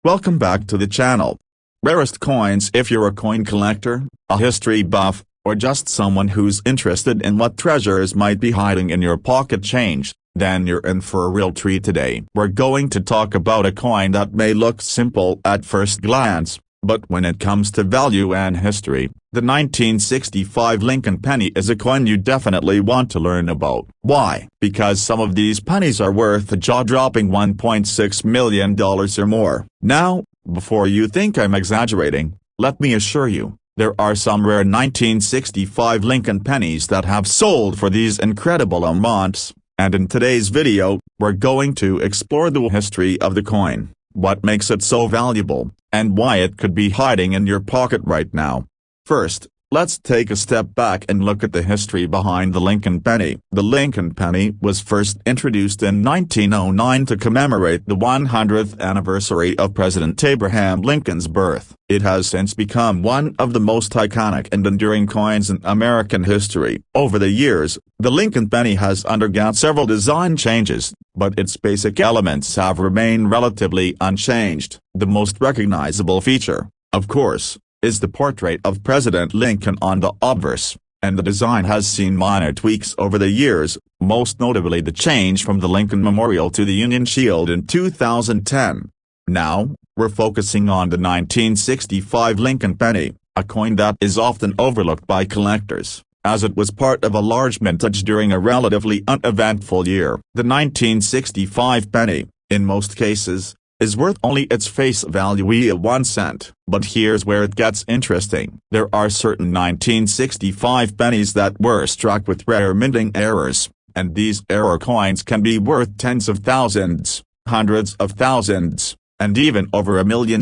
Welcome back to the channel. Rarest coins. If you're a coin collector, a history buff, or just someone who's interested in what treasures might be hiding in your pocket change, then you're in for a real treat today. We're going to talk about a coin that may look simple at first glance, but when it comes to value and history, the 1965 Lincoln penny is a coin you definitely want to learn about. Why? Because some of these pennies are worth a jaw-dropping $1.6 million or more. Now, before you think I'm exaggerating, let me assure you, there are some rare 1965 Lincoln pennies that have sold for these incredible amounts, and in today's video, we're going to explore the history of the coin, what makes it so valuable, and why it could be hiding in your pocket right now. First, let's take a step back and look at the history behind the Lincoln penny. The Lincoln penny was first introduced in 1909 to commemorate the 100th anniversary of President Abraham Lincoln's birth. It has since become one of the most iconic and enduring coins in American history. Over the years, the Lincoln penny has undergone several design changes, but its basic elements have remained relatively unchanged. The most recognizable feature, of course, is the portrait of President Lincoln on the obverse, and the design has seen minor tweaks over the years, most notably the change from the Lincoln Memorial to the Union Shield in 2010. Now, we're focusing on the 1965 Lincoln penny, a coin that is often overlooked by collectors, as it was part of a large mintage during a relatively uneventful year. The 1965 penny, in most cases, is worth only its face value of 1 cent. But here's where it gets interesting. There are certain 1965 pennies that were struck with rare minting errors, and these error coins can be worth tens of thousands, hundreds of thousands, and even over $1 million.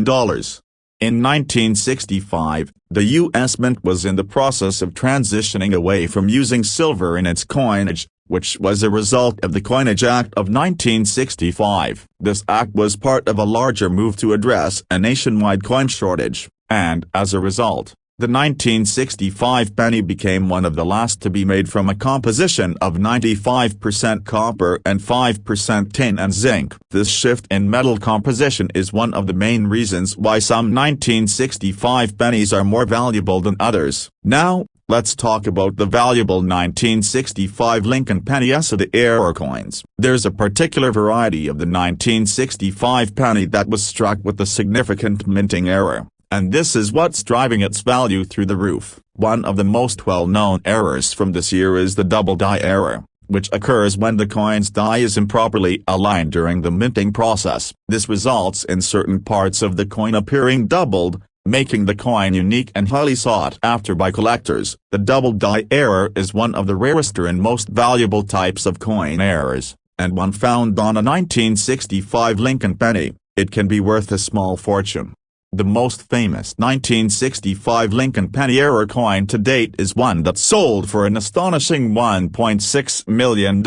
In 1965, the U.S. Mint was in the process of transitioning away from using silver in its coinage, which was a result of the Coinage Act of 1965. This act was part of a larger move to address a nationwide coin shortage, and as a result, the 1965 penny became one of the last to be made from a composition of 95% copper and 5% tin and zinc. This shift in metal composition is one of the main reasons why some 1965 pennies are more valuable than others. Now, let's talk about the valuable 1965 Lincoln penny as the error coins. There's a particular variety of the 1965 penny that was struck with a significant minting error, and this is what's driving its value through the roof. One of the most well-known errors from this year is the double die error, which occurs when the coin's die is improperly aligned during the minting process. This results in certain parts of the coin appearing doubled, making the coin unique and highly sought after by collectors. The double die error is one of the rarest and most valuable types of coin errors, and one found on a 1965 Lincoln penny. It can be worth a small fortune. The most famous 1965 Lincoln penny error coin to date is one that sold for an astonishing $1.6 million.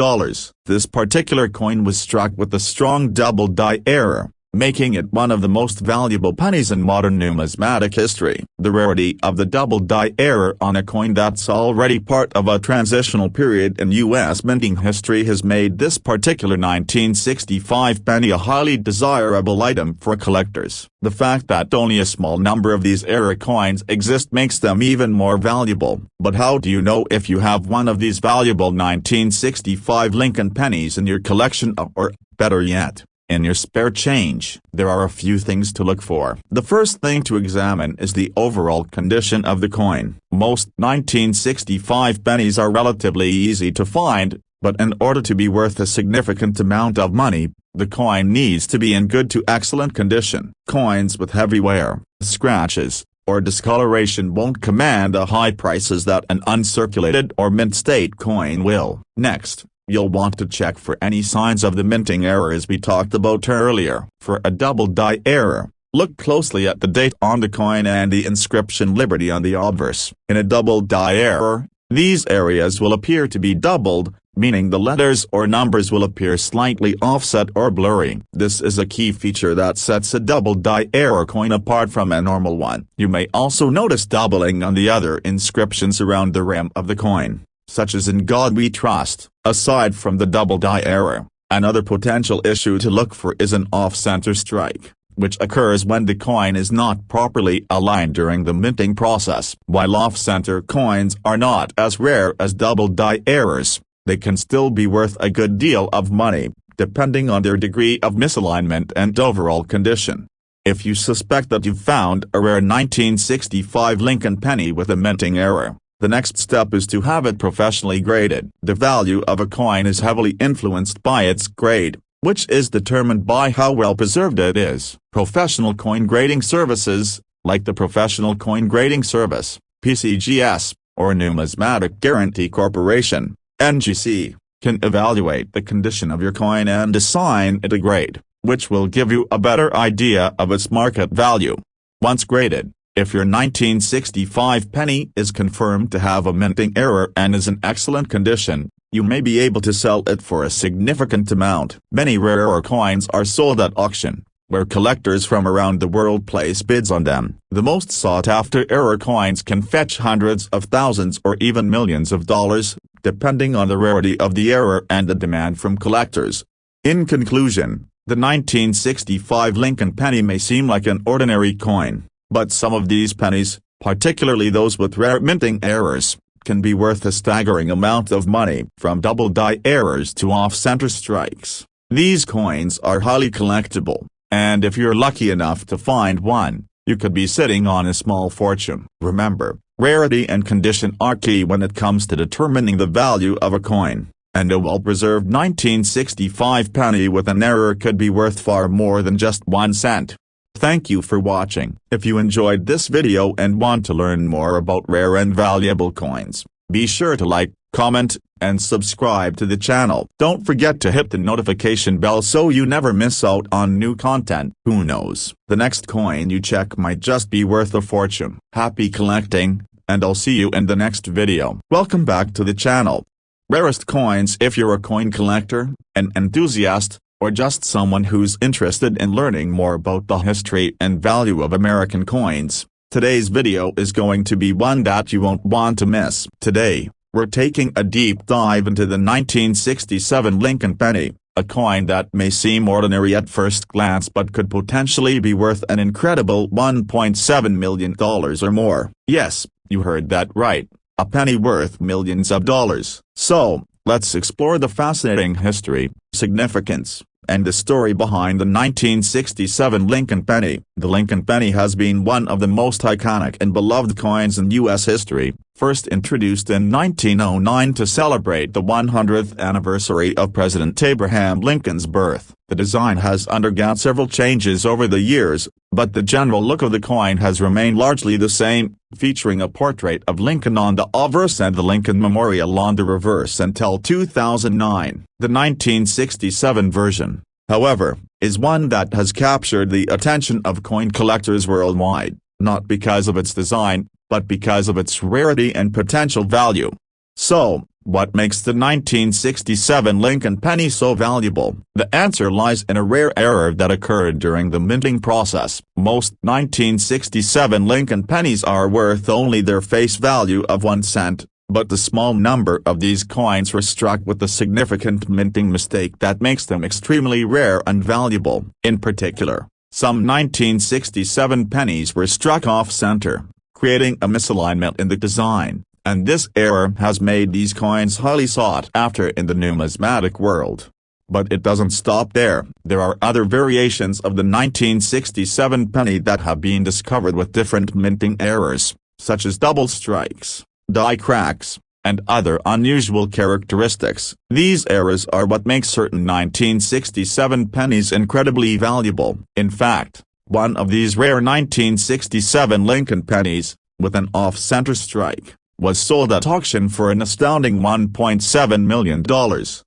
This particular coin was struck with a strong double die error, making it one of the most valuable pennies in modern numismatic history. The rarity of the double die error on a coin that's already part of a transitional period in U.S. minting history has made this particular 1965 penny a highly desirable item for collectors. The fact that only a small number of these error coins exist makes them even more valuable. But how do you know if you have one of these valuable 1965 Lincoln pennies in your collection, or, better yet, in your spare change? There are a few things to look for. The first thing to examine is the overall condition of the coin. Most 1965 pennies are relatively easy to find, but in order to be worth a significant amount of money, the coin needs to be in good to excellent condition. Coins with heavy wear, scratches, or discoloration won't command the high prices that an uncirculated or mint state coin will. Next, you'll want to check for any signs of the minting errors we talked about earlier. For a double die error, look closely at the date on the coin and the inscription Liberty on the obverse. In a double die error, these areas will appear to be doubled, meaning the letters or numbers will appear slightly offset or blurry. This is a key feature that sets a double die error coin apart from a normal one. You may also notice doubling on the other inscriptions around the rim of the coin, such as "In God We Trust." Aside from the double die error, another potential issue to look for is an off-center strike. which occurs when the coin is not properly aligned during the minting process. While off-center coins are not as rare as double-die errors, they can still be worth a good deal of money, depending on their degree of misalignment and overall condition. If you suspect that you've found a rare 1965 Lincoln penny with a minting error, the next step is to have it professionally graded. The value of a coin is heavily influenced by its grade, which is determined by how well preserved it is. Professional coin grading services, like the Professional Coin Grading Service, PCGS, or Numismatic Guarantee Corporation, NGC, can evaluate the condition of your coin and assign it a grade, which will give you a better idea of its market value. Once graded, if your 1965 penny is confirmed to have a minting error and is in excellent condition, you may be able to sell it for a significant amount. Many rarer coins are sold at auction, where collectors from around the world place bids on them. The most sought-after error coins can fetch hundreds of thousands or even millions of dollars, depending on the rarity of the error and the demand from collectors. In conclusion, the 1965 Lincoln penny may seem like an ordinary coin, but some of these pennies, particularly those with rare minting errors, can be worth a staggering amount of money. From double-die errors to off-center strikes, these coins are highly collectible, and if you're lucky enough to find one, you could be sitting on a small fortune. Remember, rarity and condition are key when it comes to determining the value of a coin, and a well-preserved 1965 penny with an error could be worth far more than just 1 cent. Thank you for watching. If you enjoyed this video and want to learn more about rare and valuable coins, be sure to like, comment, and subscribe to the channel. Don't forget to hit the notification bell so you never miss out on new content. Who knows, the next coin you check might just be worth a fortune. Happy collecting, and I'll see you in the next video. Welcome back to the channel. Rarest coins. If you're a coin collector, an enthusiast, or just someone who's interested in learning more about the history and value of American coins, today's video is going to be one that you won't want to miss. Today, we're taking a deep dive into the 1967 Lincoln penny, a coin that may seem ordinary at first glance but could potentially be worth an incredible $1.7 million or more. Yes, you heard that right, a penny worth millions of dollars. So, let's explore the fascinating history, significance, and the story behind the 1967 Lincoln penny. The Lincoln penny has been one of the most iconic and beloved coins in U.S. history, first introduced in 1909 to celebrate the 100th anniversary of President Abraham Lincoln's birth. The design has undergone several changes over the years, but the general look of the coin has remained largely the same, featuring a portrait of Lincoln on the obverse and the Lincoln Memorial on the reverse until 2009. The 1967 version, however, is one that has captured the attention of coin collectors worldwide, not because of its design, but because of its rarity and potential value. So, what makes the 1967 Lincoln penny so valuable? The answer lies in a rare error that occurred during the minting process. Most 1967 Lincoln pennies are worth only their face value of 1 cent, but the small number of these coins were struck with a significant minting mistake that makes them extremely rare and valuable. In particular, some 1967 pennies were struck off-center, creating a misalignment in the design, and this error has made these coins highly sought after in the numismatic world. But it doesn't stop there. There are other variations of the 1967 penny that have been discovered with different minting errors, such as double strikes, die cracks, and other unusual characteristics. These errors are what makes certain 1967 pennies incredibly valuable. In fact, one of these rare 1967 Lincoln pennies, with an off-center strike, was sold at auction for an astounding $1.7 million.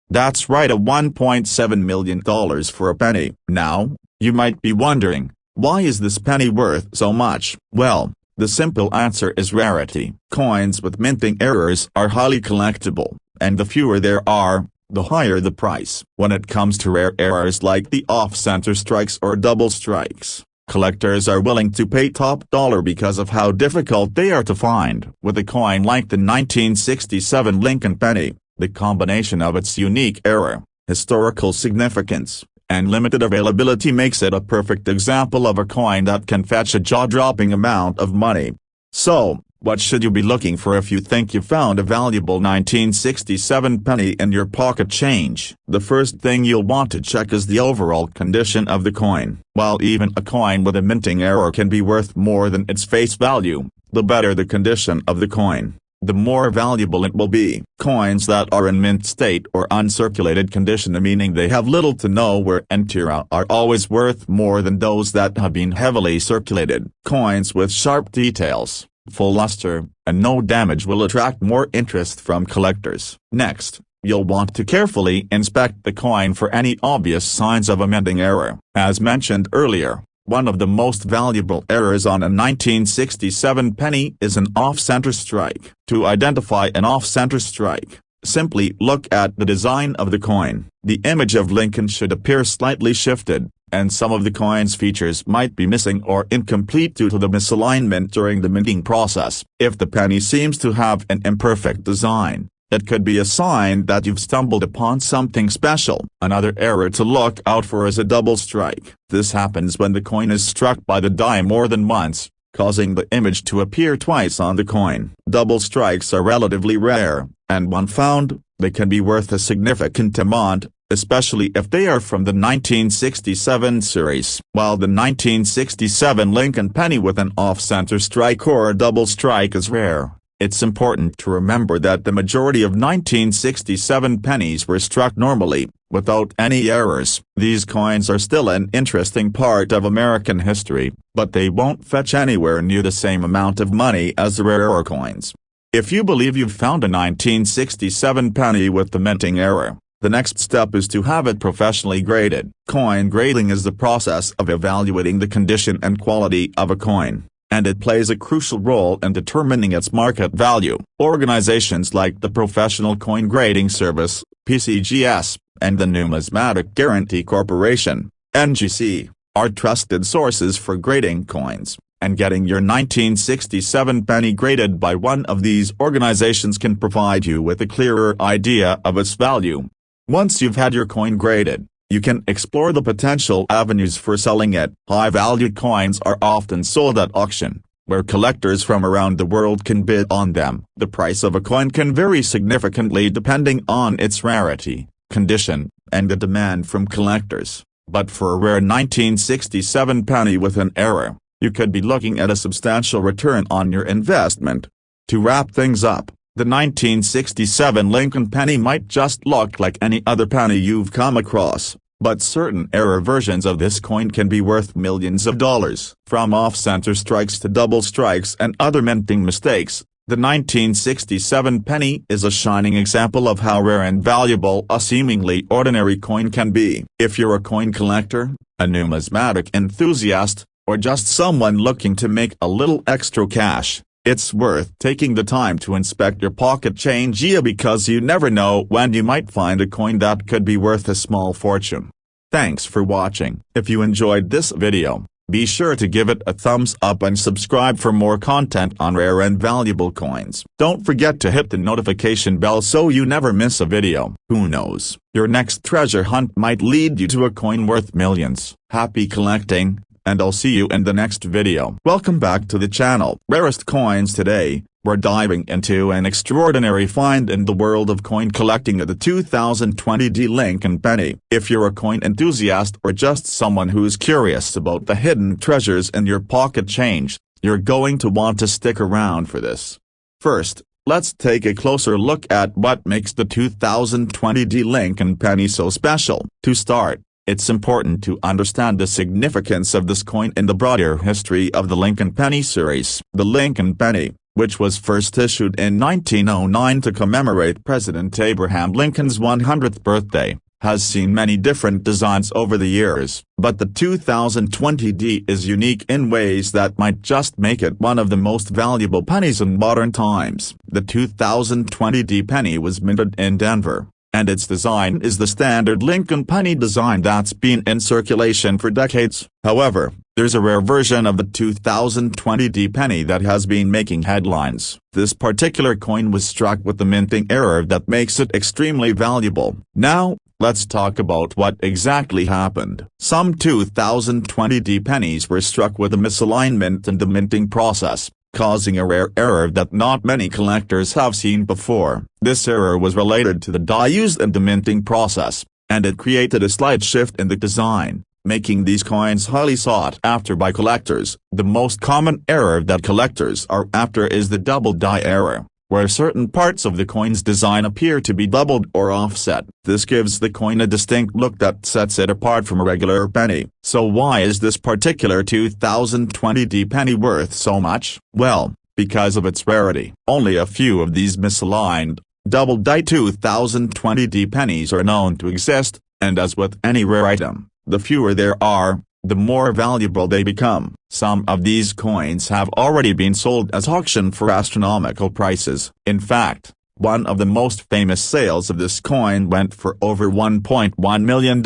That's right, a $1.7 million for a penny. Now, you might be wondering, why is this penny worth so much? Well, the simple answer is rarity. Coins with minting errors are highly collectible, and the fewer there are, the higher the price. When it comes to rare errors like the off-center strikes or double strikes, collectors are willing to pay top dollar because of how difficult they are to find. With a coin like the 1967 Lincoln penny, the combination of its unique error, historical significance, and limited availability makes it a perfect example of a coin that can fetch a jaw-dropping amount of money. So, what should you be looking for if you think you found a valuable 1967 penny in your pocket change? The first thing you'll want to check is the overall condition of the coin. While even a coin with a minting error can be worth more than its face value, the better the condition of the coin, the more valuable it will be. Coins that are in mint state or uncirculated condition, meaning they have little to no wear and tear, are always worth more than those that have been heavily circulated. Coins with sharp details, full luster, and no damage will attract more interest from collectors. Next, you'll want to carefully inspect the coin for any obvious signs of a minting error. As mentioned earlier, one of the most valuable errors on a 1967 penny is an off-center strike. To identify an off-center strike, simply look at the design of the coin. The image of Lincoln should appear slightly shifted, and some of the coin's features might be missing or incomplete due to the misalignment during the minting process. If the penny seems to have an imperfect design, it could be a sign that you've stumbled upon something special. Another error to look out for is a double strike. This happens when the coin is struck by the die more than once, causing the image to appear twice on the coin. Double strikes are relatively rare, and when found, they can be worth a significant amount, especially if they are from the 1967 series. While the 1967 Lincoln penny with an off-center strike or a double strike is rare, it's important to remember that the majority of 1967 pennies were struck normally, without any errors. These coins are still an interesting part of American history, but they won't fetch anywhere near the same amount of money as the rarer coins. If you believe you've found a 1967 penny with the minting error, the next step is to have it professionally graded. Coin grading is the process of evaluating the condition and quality of a coin, and it plays a crucial role in determining its market value. Organizations like the Professional Coin Grading Service, PCGS, and the Numismatic Guarantee Corporation, NGC, are trusted sources for grading coins, and getting your 1967 penny graded by one of these organizations can provide you with a clearer idea of its value. Once you've had your coin graded, you can explore the potential avenues for selling it. High-valued coins are often sold at auction, where collectors from around the world can bid on them. The price of a coin can vary significantly depending on its rarity, condition, and the demand from collectors, but for a rare 1967 penny with an error, you could be looking at a substantial return on your investment. To wrap things up, the 1967 Lincoln penny might just look like any other penny you've come across, but certain error versions of this coin can be worth millions of dollars. From off-center strikes to double strikes and other minting mistakes, the 1967 penny is a shining example of how rare and valuable a seemingly ordinary coin can be. If you're a coin collector, a numismatic enthusiast, or just someone looking to make a little extra cash, it's worth taking the time to inspect your pocket change, because you never know when you might find a coin that could be worth a small fortune. Thanks for watching. If you enjoyed this video, be sure to give it a thumbs up and subscribe for more content on rare and valuable coins. Don't forget to hit the notification bell so you never miss a video. Who knows, your next treasure hunt might lead you to a coin worth millions. Happy collecting, and I'll see you in the next video. Welcome back to the channel. Rarest coins. Today, we're diving into an extraordinary find in the world of coin collecting, the 2020 Lincoln penny. If you're a coin enthusiast or just someone who's curious about the hidden treasures in your pocket change, you're going to want to stick around for this. First, let's take a closer look at what makes the 2020 Lincoln penny so special. To start, it's important to understand the significance of this coin in the broader history of the Lincoln penny series. The Lincoln penny, which was first issued in 1909 to commemorate President Abraham Lincoln's 100th birthday, has seen many different designs over the years, but the 2020 is unique in ways that might just make it one of the most valuable pennies in modern times. The 2020 penny was minted in Denver, and its design is the standard Lincoln penny design that's been in circulation for decades. However, there's a rare version of the 2020 penny that has been making headlines. This particular coin was struck with the minting error that makes it extremely valuable. Now, let's talk about what exactly happened. Some 2020 pennies were struck with a misalignment in the minting process, causing a rare error that not many collectors have seen before. This error was related to the die used in the minting process, and it created a slight shift in the design, making these coins highly sought after by collectors. The most common error that collectors are after is the double die error, where certain parts of the coin's design appear to be doubled or offset. This gives the coin a distinct look that sets it apart from a regular penny. So why is this particular 2020 penny worth so much? Well, because of its rarity. Only a few of these misaligned, double die 2020 pennies are known to exist, and as with any rare item, the fewer there are, the more valuable they become. Some of these coins have already been sold at auction for astronomical prices. In fact, one of the most famous sales of this coin went for over $1.1 million.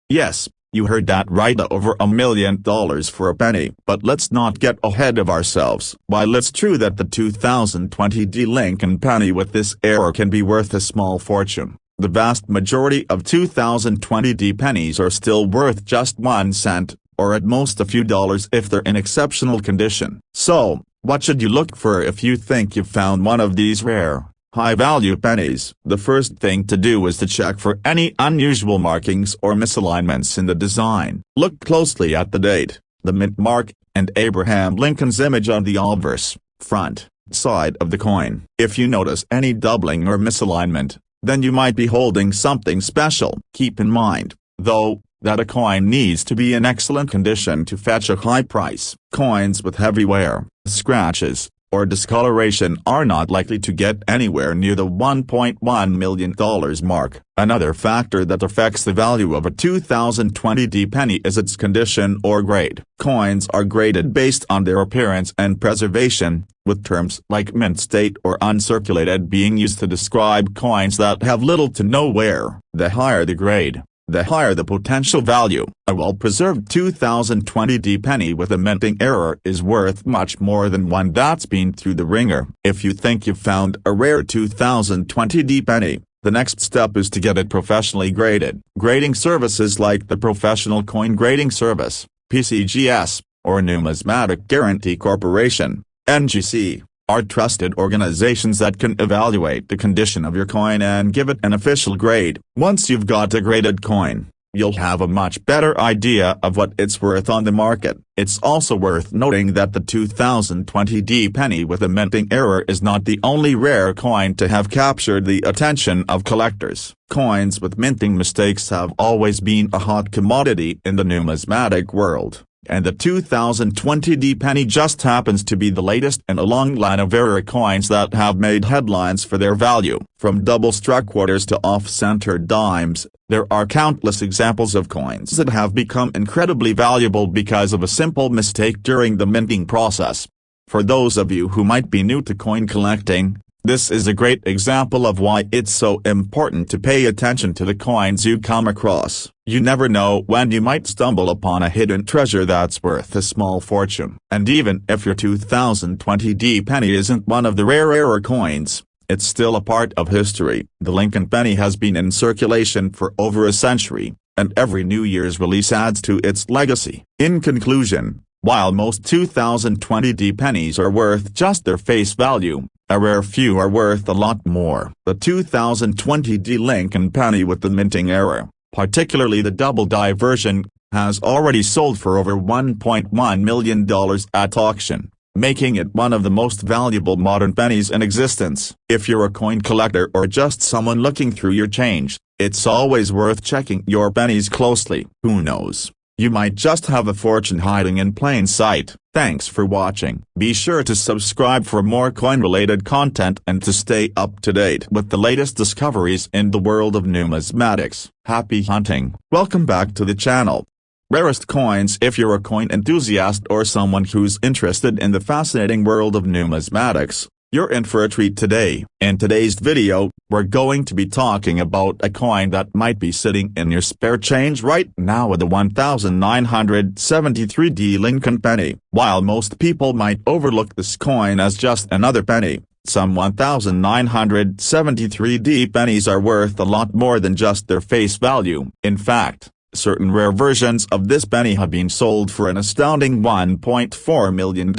Yes, you heard that right, over $1 million for a penny. But let's not get ahead of ourselves. While it's true that the 2020 Lincoln penny with this error can be worth a small fortune, the vast majority of 2020 pennies are still worth just 1 cent, or at most a few dollars if they're in exceptional condition. So, what should you look for if you think you've found one of these rare, high-value pennies? The first thing to do is to check for any unusual markings or misalignments in the design. Look closely at the date, the mint mark, and Abraham Lincoln's image on the obverse, front, side of the coin. If you notice any doubling or misalignment, then you might be holding something special. Keep in mind, though, that a coin needs to be in excellent condition to fetch a high price. Coins with heavy wear, scratches, or discoloration are not likely to get anywhere near the $1.1 million mark. Another factor that affects the value of a 2020 penny is its condition or grade. Coins are graded based on their appearance and preservation, with terms like mint state or uncirculated being used to describe coins that have little to no wear. The higher the grade, the higher the potential value. A well-preserved 2020 penny with a minting error is worth much more than one that's been through the ringer. If you think you've found a rare 2020 penny, the next step is to get it professionally graded. Grading services like the Professional Coin Grading Service, PCGS, or Numismatic Guarantee Corporation, NGC, are trusted organizations that can evaluate the condition of your coin and give it an official grade. Once you've got a graded coin, you'll have a much better idea of what it's worth on the market. It's also worth noting that the 2020 penny with a minting error is not the only rare coin to have captured the attention of collectors. Coins with minting mistakes have always been a hot commodity in the numismatic world, and the 2020 penny just happens to be the latest in a long line of rare coins that have made headlines for their value. From double-struck quarters to off-centered dimes, there are countless examples of coins that have become incredibly valuable because of a simple mistake during the minting process. For those of you who might be new to coin collecting, this is a great example of why it's so important to pay attention to the coins you come across. You never know when you might stumble upon a hidden treasure that's worth a small fortune. And even if your 2020 penny isn't one of the rarer coins, it's still a part of history. The Lincoln penny has been in circulation for over a century, and every New Year's release adds to its legacy. In conclusion, while most 2020 pennies are worth just their face value, a rare few are worth a lot more. The 2020 Lincoln penny with the minting error, particularly the double die version, has already sold for over $1.1 million at auction, making it one of the most valuable modern pennies in existence. If you're a coin collector or just someone looking through your change, it's always worth checking your pennies closely. Who knows? You might just have a fortune hiding in plain sight. Thanks for watching. Be sure to subscribe for more coin-related content and to stay up to date with the latest discoveries in the world of numismatics. Happy hunting! Welcome back to the channel. Rarest coins. If you're a coin enthusiast or someone who's interested in the fascinating world of numismatics, you're in for a treat today. In today's video, we're going to be talking about a coin that might be sitting in your spare change right now, with the 1973 Lincoln penny. While most people might overlook this coin as just another penny, Some 1973D pennies are worth a lot more than just their face value. In fact, certain rare versions of this penny have been sold for an astounding $1.4 million.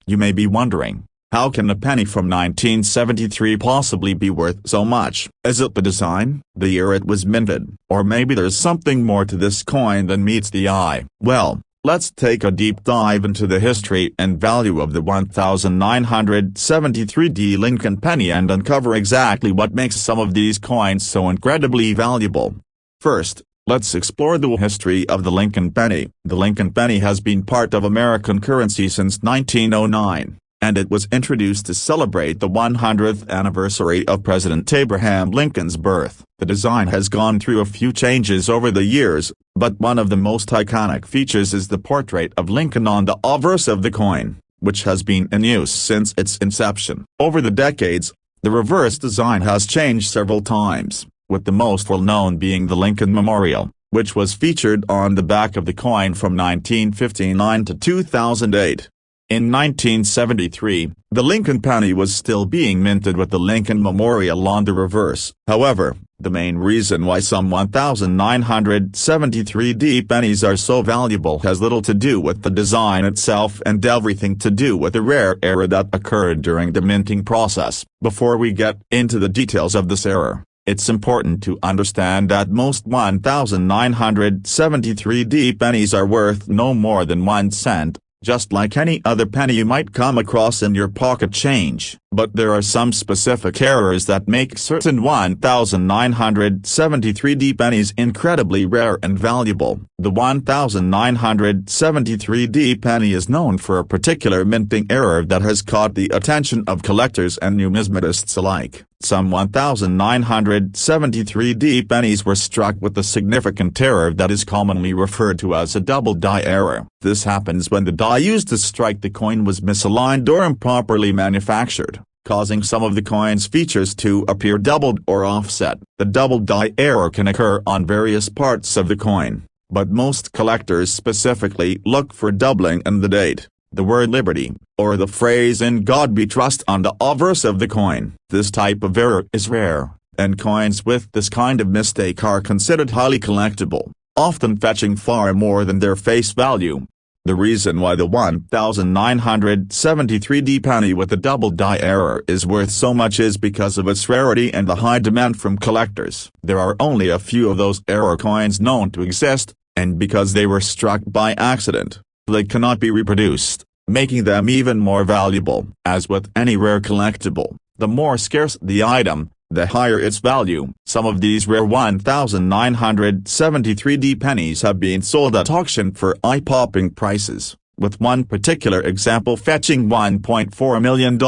You may be wondering, how can a penny from 1973 possibly be worth so much? Is it the design, the year it was minted, or maybe there's something more to this coin than meets the eye? Well, let's take a deep dive into the history and value of the 1973D Lincoln penny and uncover exactly what makes some of these coins so incredibly valuable. First, let's explore the history of the Lincoln penny. The Lincoln penny has been part of American currency since 1909, and it was introduced to celebrate the 100th anniversary of President Abraham Lincoln's birth. The design has gone through a few changes over the years, but one of the most iconic features is the portrait of Lincoln on the obverse of the coin, which has been in use since its inception. Over the decades, the reverse design has changed several times, with the most well-known being the Lincoln Memorial, which was featured on the back of the coin from 1959 to 2008. In 1973, the Lincoln penny was still being minted with the Lincoln Memorial on the reverse. However, the main reason why some 1973D pennies are so valuable has little to do with the design itself and everything to do with the rare error that occurred during the minting process. Before we get into the details of this error, it's important to understand that most 1973D pennies are worth no more than 1 cent, just like any other penny you might come across in your pocket change. But there are some specific errors that make certain 1973D pennies incredibly rare and valuable. The 1973D penny is known for a particular minting error that has caught the attention of collectors and numismatists alike. Some 1973D pennies were struck with a significant error that is commonly referred to as a double die error. This happens when the die used to strike the coin was misaligned or improperly manufactured, causing some of the coin's features to appear doubled or offset. The double die error can occur on various parts of the coin, but most collectors specifically look for doubling in the date, the word liberty, or the phrase "in God we trust" on the obverse of the coin. This type of error is rare, and coins with this kind of mistake are considered highly collectible, often fetching far more than their face value. The reason why the 1973D penny with the double die error is worth so much is because of its rarity and the high demand from collectors. There are only a few of those error coins known to exist, and because they were struck by accident, they cannot be reproduced, making them even more valuable. As with any rare collectible, the more scarce the item, the higher its value. Some of these rare 1973D pennies have been sold at auction for eye-popping prices, with one particular example fetching $1.4 million.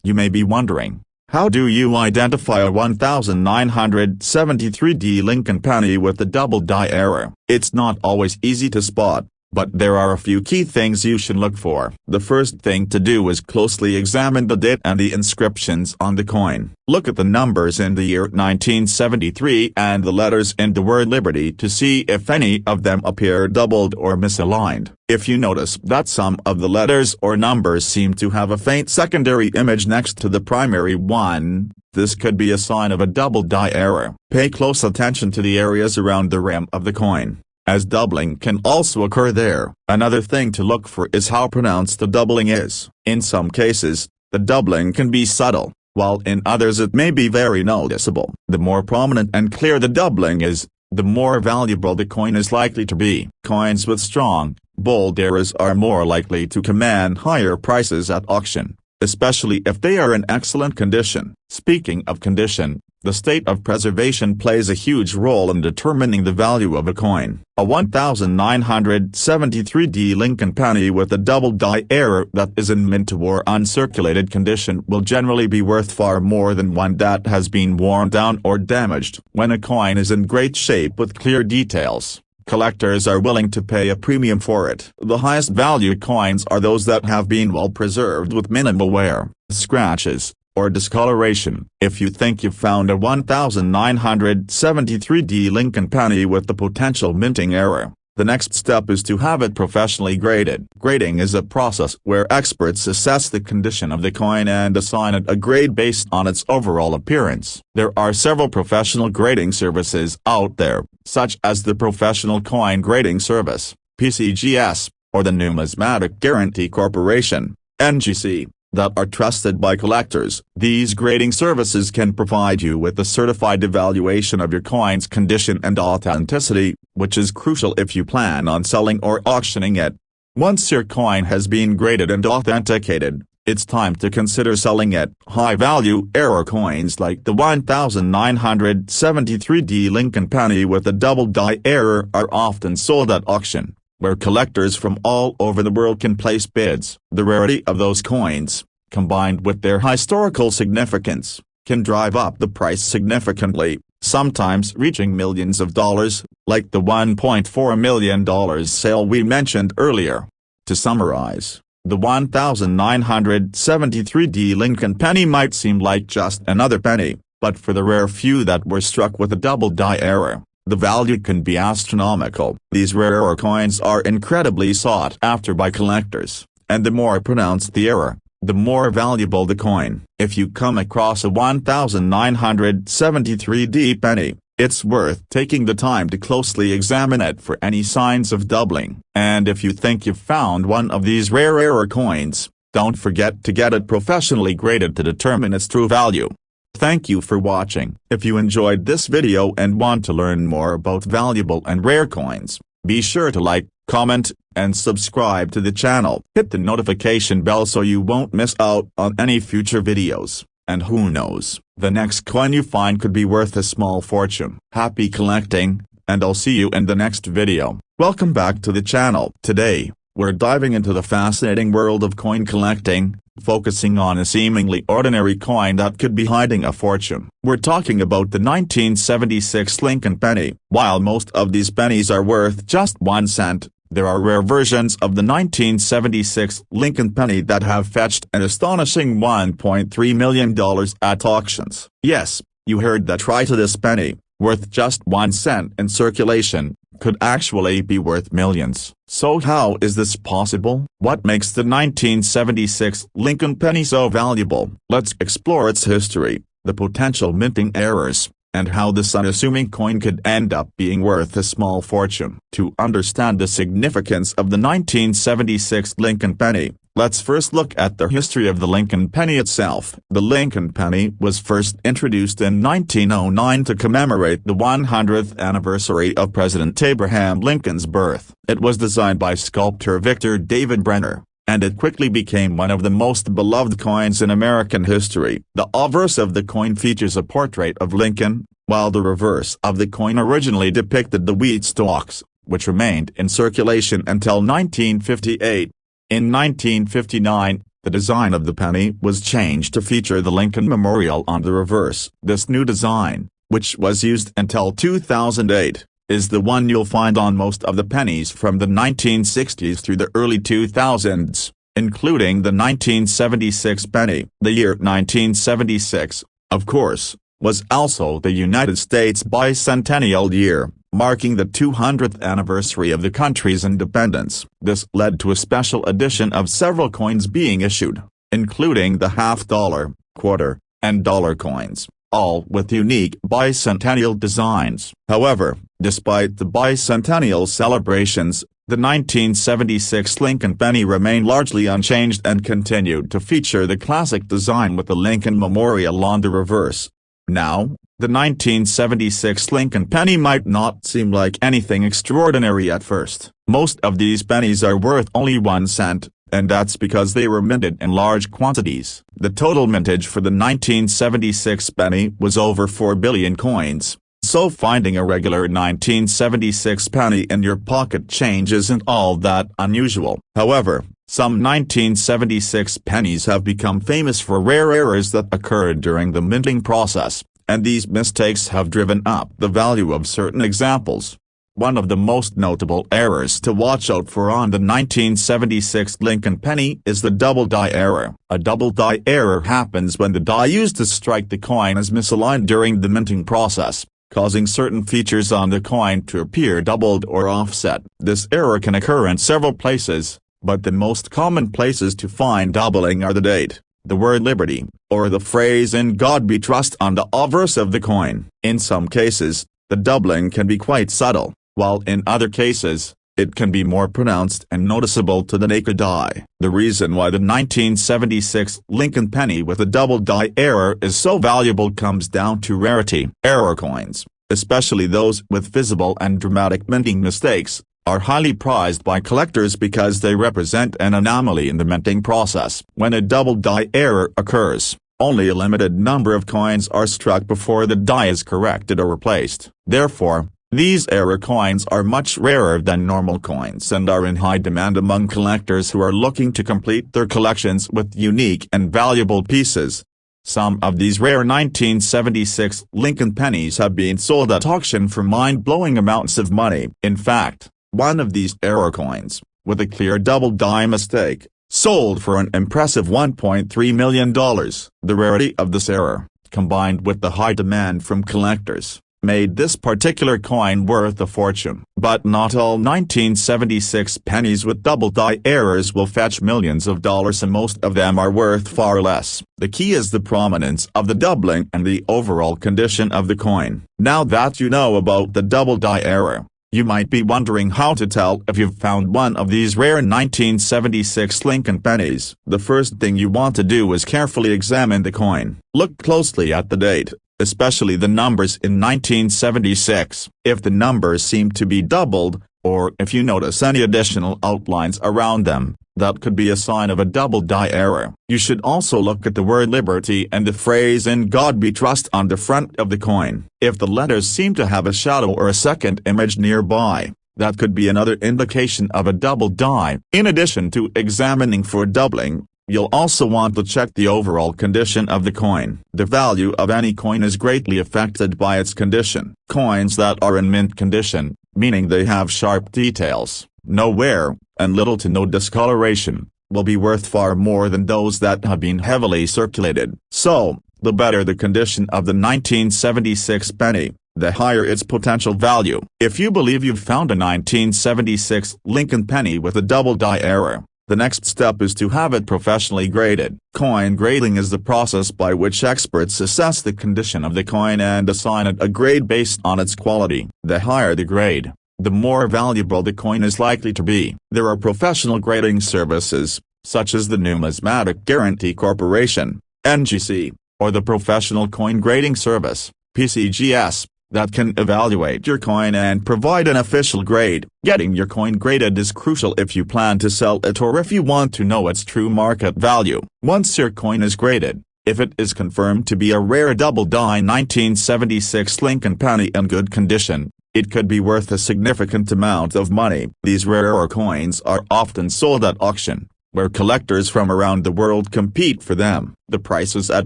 You may be wondering, how do you identify a 1973D Lincoln penny with the double die error? It's not always easy to spot, but there are a few key things you should look for. The first thing to do is closely examine the date and the inscriptions on the coin. Look at the numbers in the year 1973 and the letters in the word liberty to see if any of them appear doubled or misaligned. If you notice that some of the letters or numbers seem to have a faint secondary image next to the primary one, this could be a sign of a double die error. Pay close attention to the areas around the rim of the coin, as doubling can also occur there. Another thing to look for is how pronounced the doubling is. In some cases, the doubling can be subtle, while in others it may be very noticeable. The more prominent and clear the doubling is, the more valuable the coin is likely to be. Coins with strong, bold errors are more likely to command higher prices at auction, especially if they are in excellent condition. Speaking of condition, the state of preservation plays a huge role in determining the value of a coin. A 1973D Lincoln penny with a double die error that is in mint or uncirculated condition will generally be worth far more than one that has been worn down or damaged. When a coin is in great shape with clear details, collectors are willing to pay a premium for it. The highest value coins are those that have been well preserved with minimal wear, scratches, or discoloration. If you think you've found a 1973D Lincoln penny with the potential minting error, The next step is to have it professionally graded. Grading is a process where experts assess the condition of the coin and assign it a grade based on its overall appearance. There are several professional grading services out there, such as the Professional Coin Grading Service, PCGS, or the Numismatic Guarantee Corporation, NGC, that are trusted by collectors. These grading services can provide you with a certified evaluation of your coin's condition and authenticity, which is crucial if you plan on selling or auctioning it. Once your coin has been graded and authenticated, it's time to consider selling it. High-value error coins like the 1973D Lincoln penny with a double die error are often sold at auction, where collectors from all over the world can place bids. The rarity of those coins, combined with their historical significance, can drive up the price significantly, sometimes reaching millions of dollars, like the $1.4 million sale we mentioned earlier. To summarize, the 1973D Lincoln penny might seem like just another penny, but for the rare few that were struck with a double die error, the value can be astronomical. These rarer coins are incredibly sought after by collectors, and the more pronounced the error, the more valuable the coin. If you come across a 1973D penny, it's worth taking the time to closely examine it for any signs of doubling. And if you think you've found one of these rare error coins, don't forget to get it professionally graded to determine its true value. Thank you for watching. If you enjoyed this video and want to learn more about valuable and rare coins, be sure to like, comment, and subscribe to the channel. Hit the notification bell so you won't miss out on any future videos. And who knows, the next coin you find could be worth a small fortune. Happy collecting, and I'll see you in the next video. Welcome back to the channel. Today, we're diving into the fascinating world of coin collecting, focusing on a seemingly ordinary coin that could be hiding a fortune. We're talking about the 1976 Lincoln penny. While most of these pennies are worth just 1 cent, there are rare versions of the 1976 Lincoln penny that have fetched an astonishing $1.3 million at auctions. Yes, you heard that right. This penny, worth just 1 cent in circulation, could actually be worth millions. So how is this possible? What makes the 1976 Lincoln penny so valuable? Let's explore its history, the potential minting errors, and how this unassuming coin could end up being worth a small fortune. To understand the significance of the 1976 Lincoln penny, let's first look at the history of the Lincoln penny itself. The Lincoln penny was first introduced in 1909 to commemorate the 100th anniversary of President Abraham Lincoln's birth. It was designed by sculptor Victor David Brenner, and it quickly became one of the most beloved coins in American history. The obverse of the coin features a portrait of Lincoln, while the reverse of the coin originally depicted the wheat stalks, which remained in circulation until 1958. In 1959, the design of the penny was changed to feature the Lincoln Memorial on the reverse. This new design, which was used until 2008, is the one you'll find on most of the pennies from the 1960s through the early 2000s, including the 1976 penny. The year 1976, of course, was also the United States bicentennial year, marking the 200th anniversary of the country's independence. This led to a special edition of several coins being issued, including the half-dollar, quarter, and dollar coins, all with unique bicentennial designs. However, despite the bicentennial celebrations, the 1976 Lincoln penny remained largely unchanged and continued to feature the classic design with the Lincoln Memorial on the reverse. Now, the 1976 Lincoln penny might not seem like anything extraordinary at first. Most of these pennies are worth only 1 cent, and that's because they were minted in large quantities. The total mintage for the 1976 penny was over 4 billion coins, so finding a regular 1976 penny in your pocket change isn't all that unusual. However, some 1976 pennies have become famous for rare errors that occurred during the minting process, and these mistakes have driven up the value of certain examples. One of the most notable errors to watch out for on the 1976 Lincoln penny is the double die error. A double die error happens when the die used to strike the coin is misaligned during the minting process, causing certain features on the coin to appear doubled or offset. This error can occur in several places, but the most common places to find doubling are the date, the word liberty, or the phrase "in God we trust" on the obverse of the coin. In some cases, the doubling can be quite subtle, while in other cases, it can be more pronounced and noticeable to the naked eye. The reason why the 1976 Lincoln penny with a double die error is so valuable comes down to rarity. Error coins, especially those with visible and dramatic minting mistakes, are highly prized by collectors because they represent an anomaly in the minting process. When a double die error occurs, only a limited number of coins are struck before the die is corrected or replaced. Therefore, these error coins are much rarer than normal coins and are in high demand among collectors who are looking to complete their collections with unique and valuable pieces. Some of these rare 1976 Lincoln pennies have been sold at auction for mind-blowing amounts of money. In fact, one of these error coins, with a clear double die mistake, sold for an impressive $1.3 million. The rarity of this error, combined with the high demand from collectors, made this particular coin worth a fortune. But not all 1976 pennies with double die errors will fetch millions of dollars, and most of them are worth far less. The key is the prominence of the doubling and the overall condition of the coin. Now that you know about the double die error, you might be wondering how to tell if you've found one of these rare 1976 Lincoln pennies. The first thing you want to do is carefully examine the coin. Look closely at the date, especially the numbers in 1976. If the numbers seem to be doubled, or if you notice any additional outlines around them, that could be a sign of a double die error. You should also look at the word liberty and the phrase "in God we trust" on the front of the coin. If the letters seem to have a shadow or a second image nearby, that could be another indication of a double die. In addition to examining for doubling, you'll also want to check the overall condition of the coin. The value of any coin is greatly affected by its condition. Coins that are in mint condition, meaning they have sharp details, no wear, and little to no discoloration, will be worth far more than those that have been heavily circulated. So, the better the condition of the 1976 penny, the higher its potential value. If you believe you've found a 1976 Lincoln penny with a double die error, the next step is to have it professionally graded. Coin grading is the process by which experts assess the condition of the coin and assign it a grade based on its quality. The higher the grade, the more valuable the coin is likely to be. There are professional grading services, such as the Numismatic Guarantee Corporation, NGC, or the Professional Coin Grading Service, PCGS, that can evaluate your coin and provide an official grade. Getting your coin graded is crucial if you plan to sell it or if you want to know its true market value. Once your coin is graded, if it is confirmed to be a rare double die 1976 Lincoln penny in good condition, it could be worth a significant amount of money. These rarer coins are often sold at auction, where collectors from around the world compete for them. The prices at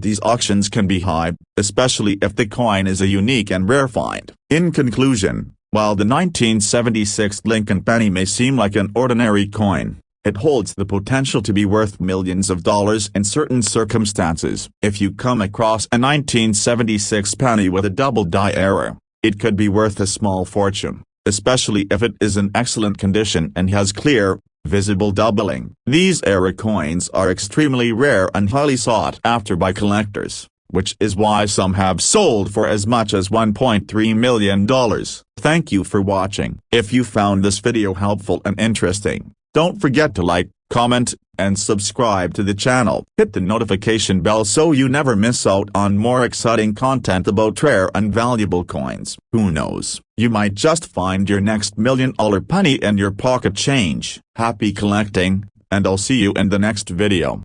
these auctions can be high, especially if the coin is a unique and rare find. In conclusion, while the 1976 Lincoln penny may seem like an ordinary coin, it holds the potential to be worth millions of dollars in certain circumstances. If you come across a 1976 penny with a double die error, it could be worth a small fortune, especially if it is in excellent condition and has clear, visible doubling. These error coins are extremely rare and highly sought after by collectors, which is why some have sold for as much as $1.3 million. Thank you for watching. If you found this video helpful and interesting, don't forget to like, comment, and subscribe to the channel. Hit the notification bell so you never miss out on more exciting content about rare and valuable coins. Who knows, you might just find your next $1 million penny in your pocket change. Happy collecting, and I'll see you in the next video.